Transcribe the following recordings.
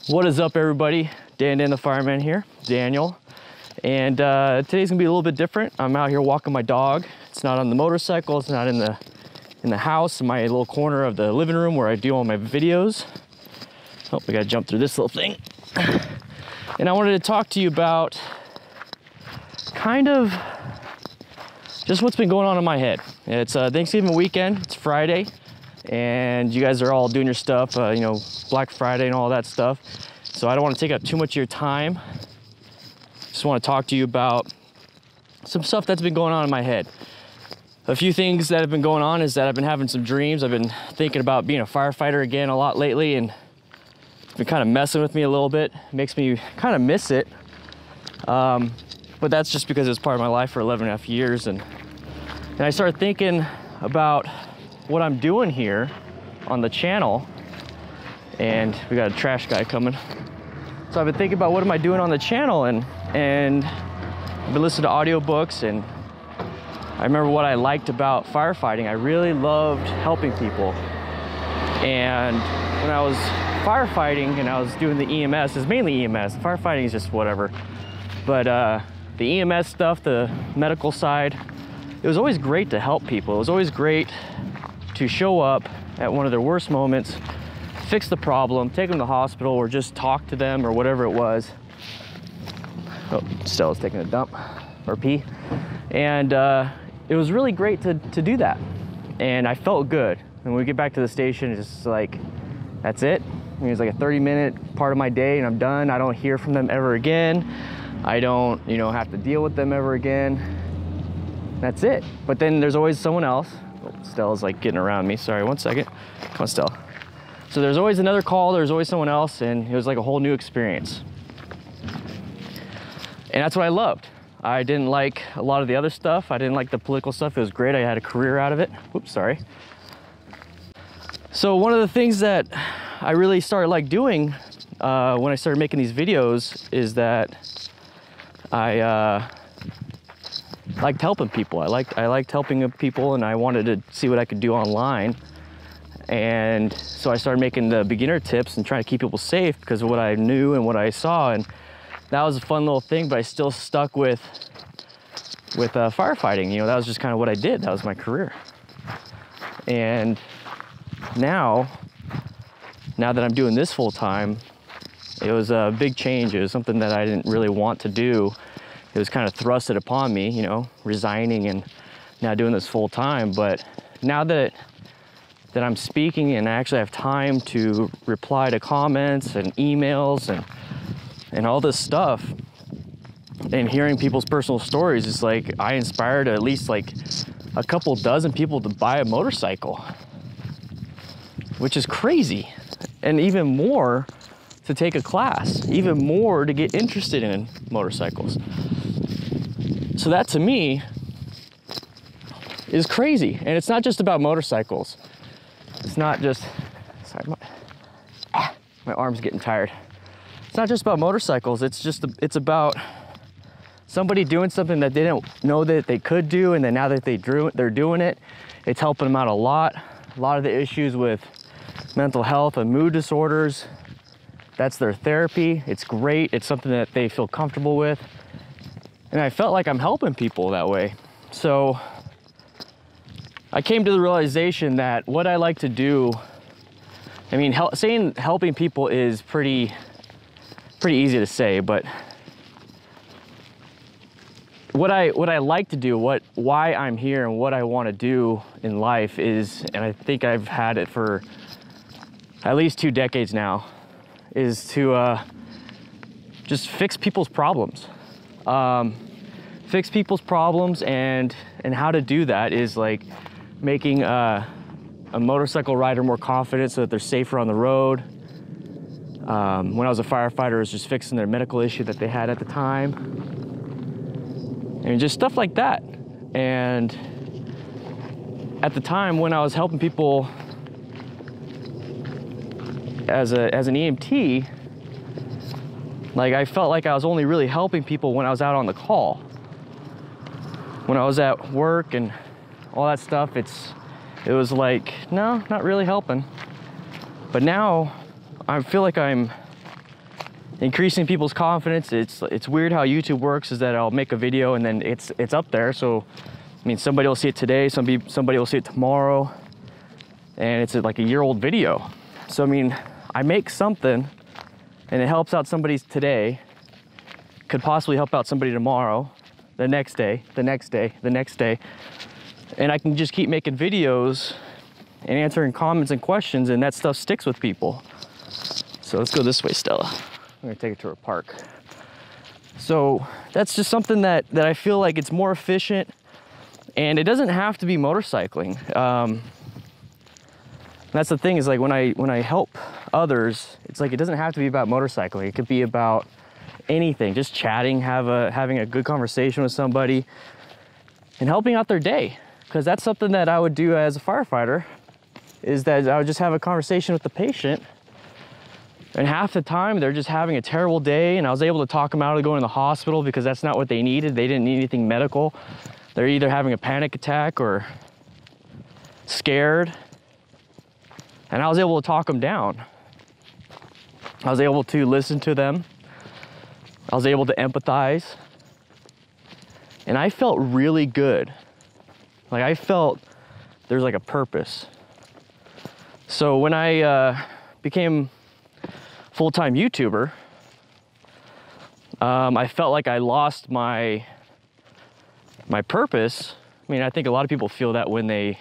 What is up, everybody? DanDanTheFireman here, Daniel. And today's gonna be a little bit different. I'm out here walking my dog. It's not on the motorcycle, it's not in the house, in my little corner of the living room where I do all my videos. Oh, we gotta jump through this little thing. And I wanted to talk to you about kind of just what's been going on in my head. It's Thanksgiving weekend, it's Friday, and you guys are all doing your stuff, you know, Black Friday and all that stuff. So I don't want to take up too much of your time. Just want to talk to you about some stuff that's been going on in my head. A few things that have been going on is that I've been having some dreams. I've been thinking about being a firefighter again a lot lately, and it's been kind of messing with me a little bit. It makes me kind of miss it. But that's just because it's part of my life for 11.5 years. And I started thinking about what I'm doing here on the channel. And we got a trash guy coming. So I've been thinking about what am I doing on the channel, and I've been listening to audiobooks, and I remember what I liked about firefighting. I really loved helping people. And when I was firefighting and I was doing the EMS, it's mainly EMS. Firefighting is just whatever. But the EMS stuff, the medical side, it was always great to help people. It was always great to show up at one of their worst moments, fix the problem, take them to the hospital, or just talk to them or whatever it was. Oh, Stella's taking a dump or pee. And it was really great to do that. And I felt good. And when we get back to the station, it's just like, that's it. I mean, it's like a 30-minute part of my day and I'm done. I don't hear from them ever again. I don't, you know, have to deal with them ever again. That's it. But then there's always someone else. Oh, Stella's like getting around me. Sorry, one second. Come on, Stella. So there's always another call, there's always someone else, and it was like a whole new experience. And that's what I loved. I didn't like a lot of the other stuff. I didn't like the political stuff. It was great. I had a career out of it. Oops, sorry. So one of the things that I really started like doing when I started making these videos is that I liked helping people. I liked helping people, and I wanted to see what I could do online. And so I started making the beginner tips and trying to keep people safe because of what I knew and what I saw. And that was a fun little thing, but I still stuck with firefighting. You know, that was just kind of what I did. That was my career. And now that I'm doing this full time, it was a big change. It was something that I didn't really want to do. It was kind of thrusted upon me, you know, resigning and now doing this full time. But now that I'm speaking and I actually have time to reply to comments and emails and all this stuff, and hearing people's personal stories, it's like I inspired at least like a couple dozen people to buy a motorcycle, which is crazy. And even more to take a class, even more to get interested in motorcycles. So that to me is crazy. And it's not just about motorcycles. It's not just, sorry, my arm's getting tired. It's not just about motorcycles. It's about somebody doing something that they didn't know that they could do, and then now that they're doing it, it's helping them out a lot. A lot of the issues with mental health and mood disorders, that's their therapy. It's great. It's something that they feel comfortable with. And I felt like I'm helping people that way. So I came to the realization that what I like to do, I mean, saying helping people is pretty easy to say, but what I like to do, why I'm here and what I want to do in life is, and I think I've had it for at least 2 decades now, is to just fix people's problems. Fix people's problems, and how to do that is like making a motorcycle rider more confident so that they're safer on the road. When I was a firefighter, it was just fixing their medical issue that they had at the time. And just stuff like that. And at the time when I was helping people as an EMT, like I felt like I was only really helping people when I was out on the call. When I was at work and all that stuff, it was like, no, not really helping. But now I feel like I'm increasing people's confidence. It's weird how YouTube works, is that I'll make a video and then it's up there. So, I mean, somebody will see it today, somebody will see it tomorrow, and it's like a year-old video. So, I mean, I make something and it helps out somebody today, could possibly help out somebody tomorrow, the next day, the next day, the next day. And I can just keep making videos and answering comments and questions, and that stuff sticks with people. So let's go this way, Stella. I'm gonna take it to her park. So that's just something that I feel like it's more efficient, and it doesn't have to be motorcycling. That's the thing, is like when I help others, it's like it doesn't have to be about motorcycling. It could be about anything, just chatting, having a good conversation with somebody and helping out their day. Because that's something that I would do as a firefighter, is that I would just have a conversation with the patient, and half the time they're just having a terrible day, and I was able to talk them out of going to the hospital because that's not what they needed. They didn't need anything medical. They're either having a panic attack or scared, and I was able to talk them down. I was able to listen to them. I was able to empathize, and I felt really good. Like, I felt there's like a purpose. So when I became full-time YouTuber, I felt like I lost my purpose. I mean, I think a lot of people feel that when they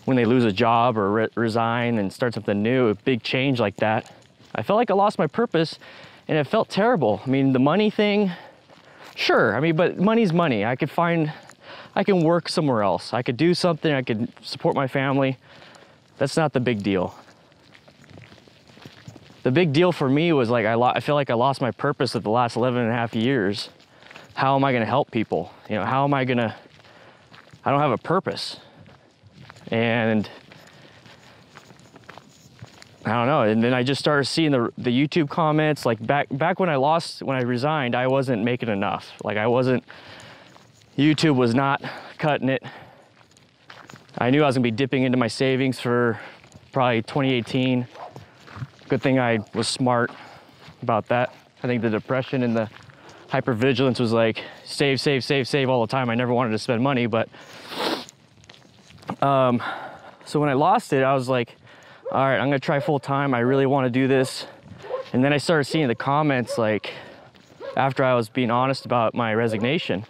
lose a job or resign and start something new, a big change like that. I felt like I lost my purpose, and it felt terrible. I mean, the money thing, sure. I mean, but money's money. I can work somewhere else. I could do something. I could support my family. That's not the big deal. The big deal for me was like, I feel like I lost my purpose of the last 11.5 years. How am I gonna help people? You know, how am I gonna, I don't have a purpose. And I don't know. And then I just started seeing the YouTube comments. Like back when I resigned, I wasn't making enough. Like YouTube was not cutting it. I knew I was gonna be dipping into my savings for probably 2018. Good thing I was smart about that. I think the depression and the hypervigilance was like, save, save, save, save all the time. I never wanted to spend money, but so when I lost it, I was like, all right, I'm gonna try full time. I really wanna do this. And then I started seeing the comments, like, after I was being honest about my resignation,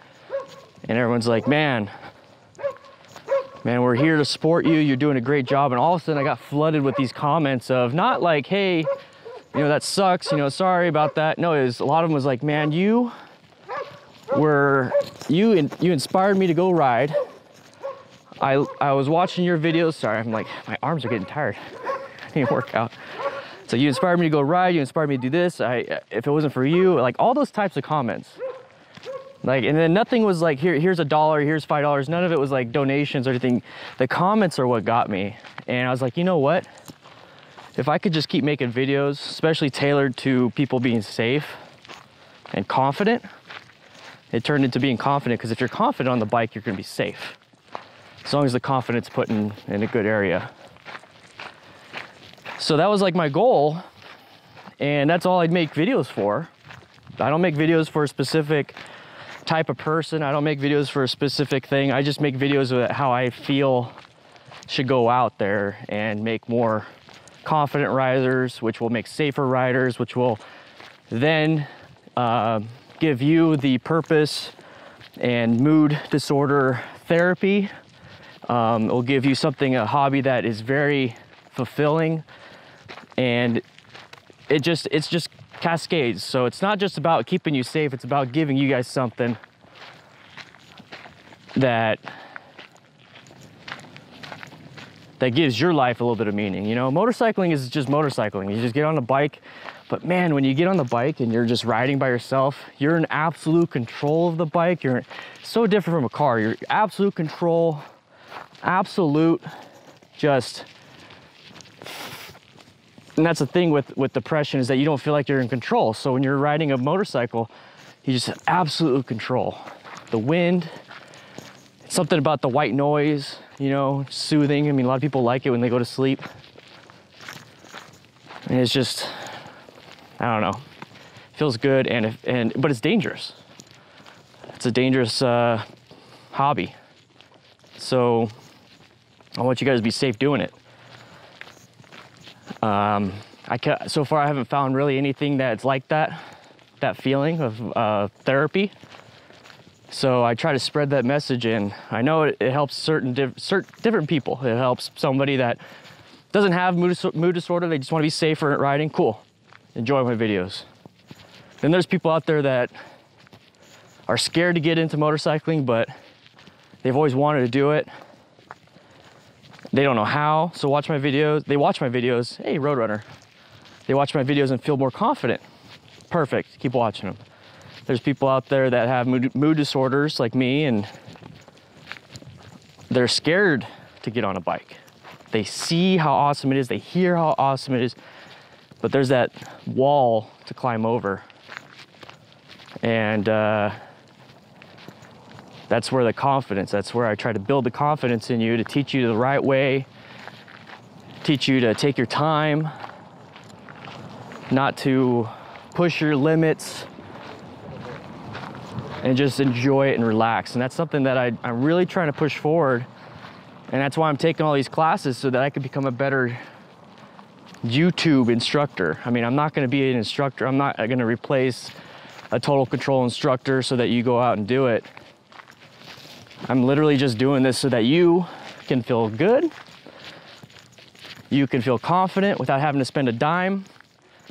and everyone's like, man, we're here to support you. You're doing a great job. And all of a sudden I got flooded with these comments of not like, hey, you know, that sucks, you know, sorry about that. No, it was, a lot of them was like, man, you inspired me to go ride. I was watching your videos. Sorry, I'm like, my arms are getting tired. I need to work out. So you inspired me to go ride. You inspired me to do this. If it wasn't for you, like all those types of comments. Like, and then nothing was like, here's $1, here's $5. None of it was like donations or anything. The comments are what got me. And I was like, you know what? If I could just keep making videos, especially tailored to people being safe and confident, it turned into being confident, because if you're confident on the bike, you're gonna be safe. As long as the confidence put in a good area. So that was like my goal, and that's all I'd make videos for. I don't make videos for a specific type of person. I don't make videos for a specific thing. I just make videos of how I feel should go out there and make more confident riders, which will make safer riders, which will then give you the purpose and mood disorder therapy. It will give you a hobby that is very fulfilling, and it's just cascades. So it's not just about keeping you safe, it's about giving you guys something that gives your life a little bit of meaning. You know, motorcycling is just motorcycling. You just get on a bike, but man, when you get on the bike and you're just riding by yourself, you're in absolute control of the bike. You're so different from a car. You're absolute control, absolute just. And that's the thing with depression, is that you don't feel like you're in control. So when you're riding a motorcycle, you just have absolute control. The wind, something about the white noise, you know, soothing. I mean, a lot of people like it when they go to sleep. And it's just, I don't know, feels good, but it's dangerous. It's a dangerous hobby. So I want you guys to be safe doing it. So far I haven't found really anything that's like that feeling of therapy. So I try to spread that message, and I know it helps certain different people. It helps somebody that doesn't have mood disorder, they just want to be safer at riding. Cool, enjoy my videos. Then there's people out there that are scared to get into motorcycling, but they've always wanted to do it. They don't know how, so watch my videos. They watch my videos. Hey, Roadrunner. They watch my videos and feel more confident. Perfect, keep watching them. There's people out there that have mood disorders like me, and they're scared to get on a bike. They see how awesome it is, they hear how awesome it is, but there's that wall to climb over. And that's where that's where I try to build the confidence in you, to teach you the right way, teach you to take your time, not to push your limits, and just enjoy it and relax. And that's something that I'm really trying to push forward. And that's why I'm taking all these classes, so that I could become a better YouTube instructor. I mean, I'm not gonna be an instructor. I'm not gonna replace a total control instructor so that you go out and do it. I'm literally just doing this so that you can feel good. You can feel confident without having to spend a dime.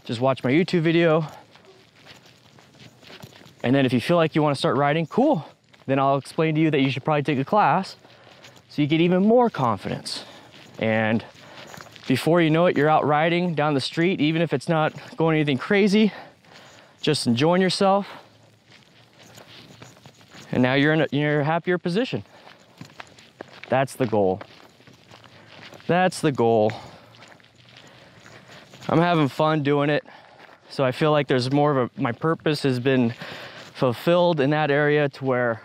Just watch my YouTube video. And then if you feel like you want to start riding, cool. Then I'll explain to you that you should probably take a class so you get even more confidence. And before you know it, you're out riding down the street, even if it's not going anything crazy, just enjoying yourself. And now you're in a happier position. That's the goal. That's the goal. I'm having fun doing it. So I feel like there's more of my purpose has been fulfilled in that area, to where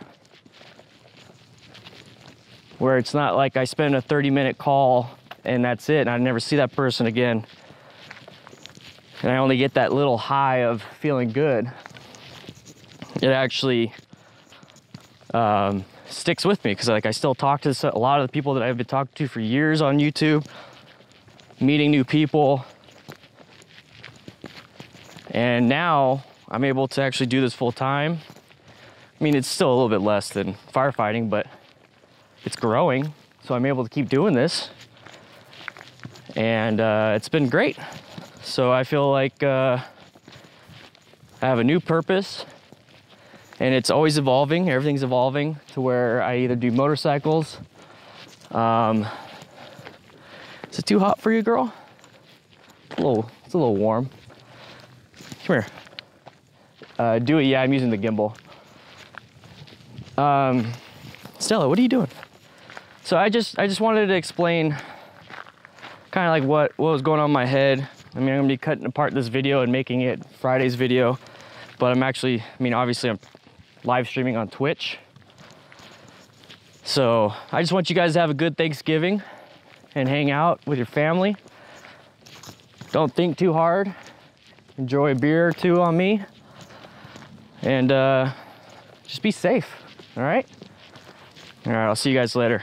it's not like I spend a 30-minute call and that's it, and I never see that person again. And I only get that little high of feeling good. It actually sticks with me, because like I still talk to a lot of the people that I've been talking to for years on YouTube, meeting new people. And now I'm able to actually do this full time. I mean, it's still a little bit less than firefighting, but it's growing. So I'm able to keep doing this. And it's been great. So I feel like I have a new purpose, and it's always evolving. Everything's evolving to where I either do motorcycles. Is it too hot for you, girl? It's a little warm. Come here. Dewey, yeah, I'm using the gimbal. Stella, what are you doing? So I just wanted to explain kind of like what was going on in my head. I mean, I'm gonna be cutting apart this video and making it Friday's video, but obviously I'm live streaming on Twitch. So I just want you guys to have a good Thanksgiving and hang out with your family. Don't think too hard. Enjoy a beer or two on me. And just be safe, all right? All right, I'll see you guys later.